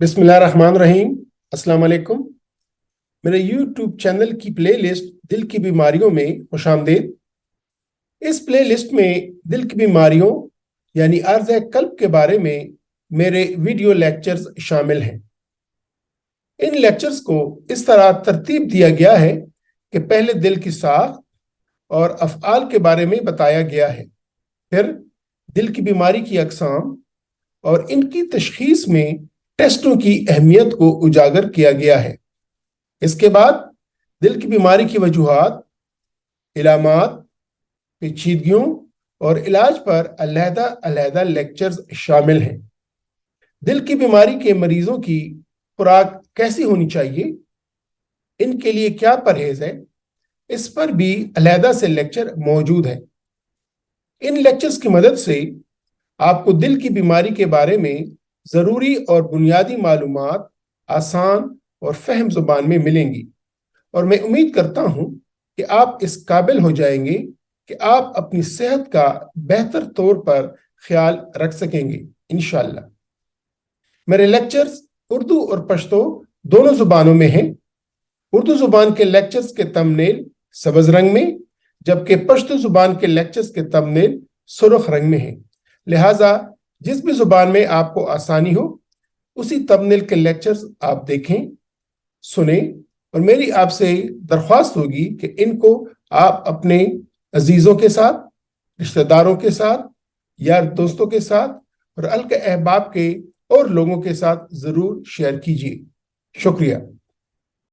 बिस्मिल्लाहिर्रहमानिर्रहीम। अस्सलाम वालेकुम। मेरे यूट्यूब चैनल की प्ले लिस्ट दिल की बीमारियों में खुशामदीद। इस प्ले लिस्ट में दिल की बीमारियों यानी अर्ज़ कल्ब के बारे में मेरे वीडियो लेक्चर्स शामिल हैं। इन लेक्चर्स को इस तरह तरतीब दिया गया है कि पहले दिल की साख और अफ़आल के बारे में बताया गया है, फिर दिल की बीमारी की अक़साम और इनकी तशख़ीस में टेस्टों की अहमियत को उजागर किया गया है। इसके बाद दिल की बीमारी की वजूहात, इलामात, पेचीदगियों और इलाज पर अलहदा लेक्चर्स शामिल हैं। दिल की बीमारी के मरीजों की खुराक कैसी होनी चाहिए, इनके लिए क्या परहेज है, इस पर भी अलहदा से लेक्चर मौजूद है। इन लेक्चर्स की मदद से आपको दिल की बीमारी के बारे में ज़रूरी और बुनियादी मालूमात आसान और फहम ज़ुबान में मिलेंगी, और मैं उम्मीद करता हूँ कि आप इस काबिल हो जाएंगे कि आप अपनी सेहत का बेहतर तौर पर ख्याल रख सकेंगे इंशाअल्लाह। मेरे लेक्चर्स उर्दू और पश्तो दोनों ज़ुबानों में हैं। उर्दू ज़ुबान के लेक्चर्स के तमनेल सब्ज़ रंग में, जबकि पश्तो ज़ुबान के लेक्चर्स के तमनेल सुर्ख रंग में हैं। लिहाजा जिस भी ज़ुबान में आपको आसानी हो, उसी तमनेल के लेक्चर्स आप देखें, सुने, और मेरी आपसे दरख्वास्त होगी कि इनको आप अपने अजीज़ों के साथ, रिश्तेदारों के साथ, यार दोस्तों के साथ और अलग अहबाब के और लोगों के साथ ज़रूर शेयर कीजिए। शुक्रिया।